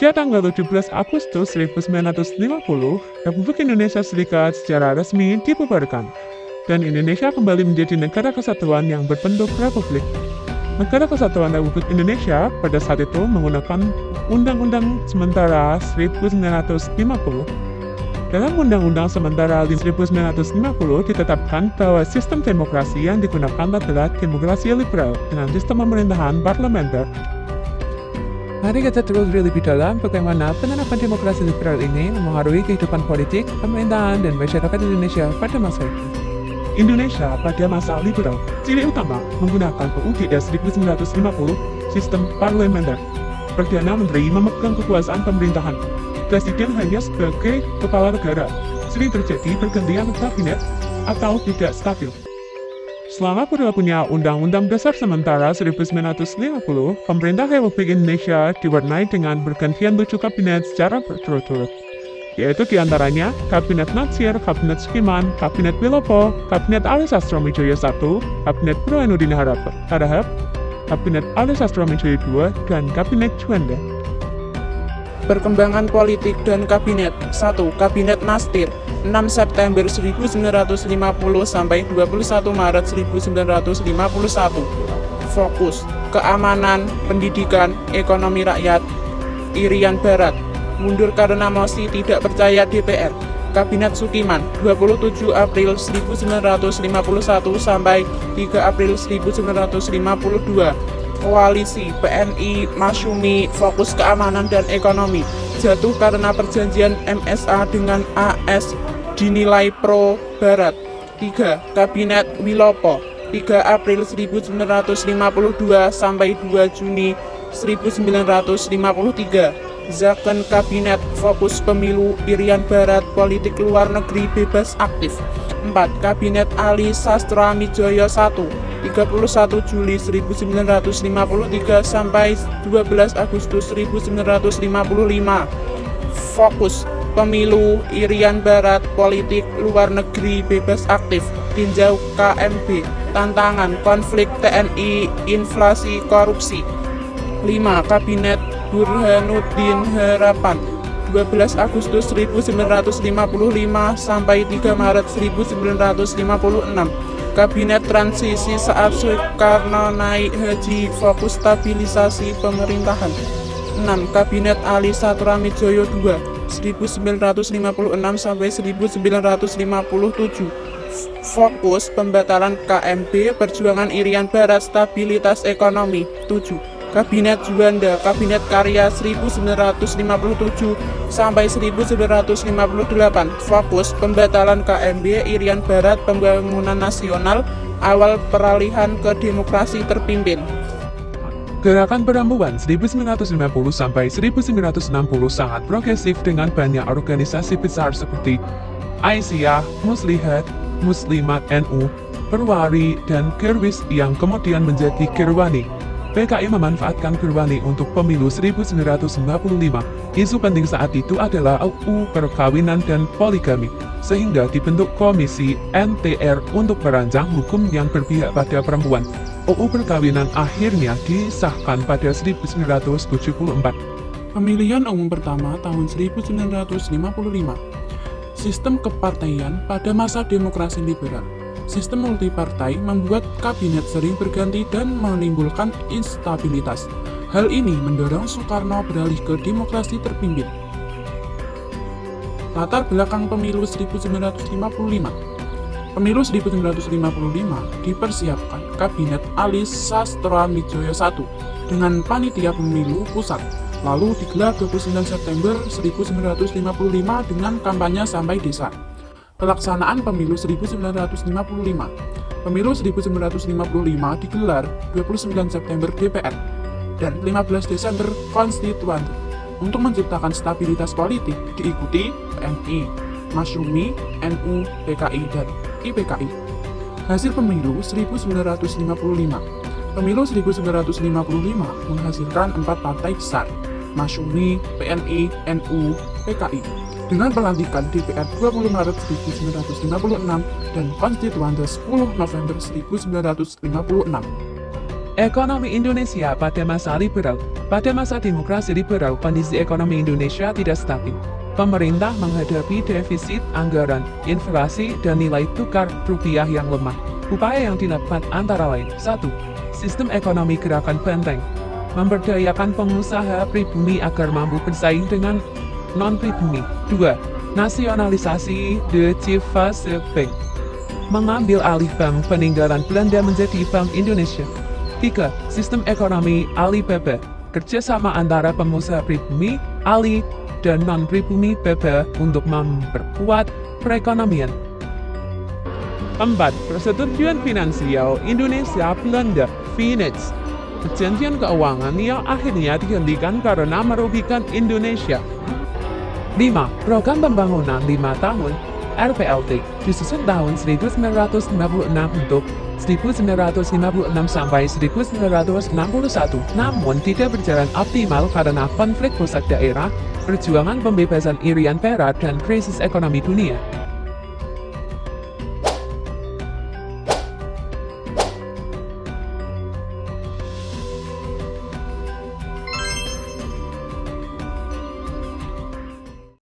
Sejak tanggal 17 Agustus 1950, Republik Indonesia Serikat secara resmi dibubarkan, dan Indonesia kembali menjadi negara kesatuan yang berbentuk republik. Negara Kesatuan Republik Indonesia pada saat itu menggunakan Undang-Undang Sementara 1950. Dalam Undang-Undang Sementara 1950 ditetapkan bahwa sistem demokrasi yang digunakan adalah demokrasi liberal dengan sistem pemerintahan parlementer. Mari kita terus lebih dalam bagaimana penerapan demokrasi liberal ini mempengaruhi kehidupan politik, pemerintahan, dan masyarakat Indonesia pada masa itu. Indonesia pada masa liberal, ciri utama menggunakan UUD 1950, sistem parlementer. Perdana Menteri memegang kekuasaan pemerintahan. Presiden hanya sebagai kepala negara. Sering terjadi pergantian kabinet atau tidak stabil. Selama berlakunya Undang-Undang Dasar Sementara 1950, pemerintah Republik Indonesia diwarnai dengan bergantian 7 kabinet secara berturut-turut, yaitu diantaranya Kabinet Natsir, Kabinet Sukiman, Kabinet Wilopo, Kabinet Ali Sastroamidjojo I, Kabinet Burhanuddin Harahap, Kabinet Ali Sastroamidjojo II, dan Kabinet Juanda. Perkembangan politik dan kabinet. 1. Kabinet Natsir 6 September 1950 sampai 21 Maret 1951. Fokus keamanan, pendidikan, ekonomi rakyat. Irian Barat mundur karena mosi tidak percaya DPR. Kabinet Sukiman 27 April 1951 sampai 3 April 1952. Koalisi PNI Masyumi fokus keamanan dan ekonomi, jatuh karena perjanjian MSA dengan AS dinilai pro Barat. 3. Kabinet Wilopo 3 April 1952 sampai 2 Juni 1953. Zakon Kabinet fokus pemilu, Irian Barat politik luar negeri bebas aktif. 4. Kabinet Ali Sastroamidjojo I 31 Juli 1953 sampai 12 Agustus 1955. Fokus pemilu, Irian Barat politik luar negeri bebas aktif. Tinjau KMB, tantangan konflik TNI, inflasi, korupsi. 5. Kabinet Burhanuddin Harapan 12 Agustus 1955 sampai 3 Maret 1956. Kabinet transisi saat Soekarno naik haji, fokus stabilisasi pemerintahan. 6. Kabinet Ali Sastroamidjojo II 1956 sampai 1957. Fokus pembatalan KMB, perjuangan Irian Barat, stabilitas ekonomi. 7. Kabinet Juanda, Kabinet Karya 1957 sampai 1958. Fokus pembatalan KMB, Irian Barat, pembangunan nasional, awal peralihan ke demokrasi terpimpin. Gerakan Perempuan 1950 sampai 1960 sangat progresif dengan banyak organisasi besar seperti Aisyah, Muslihat, Muslimat NU, Perwari, dan Kirwis yang kemudian menjadi Kirwani. PKI memanfaatkan Kirwani untuk pemilu 1995. Isu penting saat itu adalah UU perkawinan dan poligami, sehingga dibentuk Komisi NTR untuk merancang hukum yang berpihak pada perempuan. UU perkawinan akhirnya disahkan pada 1974. Pemilihan umum pertama tahun 1955. Sistem kepartaian pada masa demokrasi liberal. Sistem multipartai membuat kabinet sering berganti dan menimbulkan instabilitas. Hal ini mendorong Soekarno beralih ke demokrasi terpimpin. Latar belakang pemilu 1955. Pemilu 1955 dipersiapkan Kabinet Ali Sastroamidjojo I dengan panitia pemilu pusat. Lalu digelar 29 September 1955 dengan kampanye sampai desa. Pelaksanaan pemilu 1955. Pemilu 1955 digelar 29 September DPR dan 15 Desember Konstituante. Untuk menciptakan stabilitas politik diikuti PNI, Masyumi, NU, PKI, dan IPKI. Hasil pemilu 1955. Pemilu 1955 menghasilkan 4 partai besar, Masyumi, PNI, NU, PKI. dengan pelantikan DPR 20 Maret 1956 dan Konstituante 10 November 1956. Ekonomi Indonesia pada masa liberal. Pada masa demokrasi liberal, kondisi ekonomi Indonesia tidak stabil. Pemerintah menghadapi defisit anggaran, inflasi, dan nilai tukar rupiah yang lemah. Upaya yang dilakukan antara lain: 1. Sistem ekonomi gerakan banteng, memberdayakan pengusaha pribumi agar mampu bersaing dengan non-pribumi. 2. Nasionalisasi de Chivase Bank, mengambil alih bank peninggalan Belanda menjadi Bank Indonesia. 3. Sistem ekonomi Alibaba, kerjasama antara pengusaha pribumi, Ali, dan non-pribumi Baba untuk memperkuat perekonomian. 4. Persetujuan Finansial Indonesia-Belanda (Finex), perjanjian keuangan yang akhirnya dihentikan karena merugikan Indonesia. 5. Program Pembangunan 5 tahun (RPLT) disusun tahun 1956 untuk 1956 sampai 1961, namun tidak berjalan optimal karena konflik pusat daerah, perjuangan pembebasan Irian Perak, dan krisis ekonomi dunia.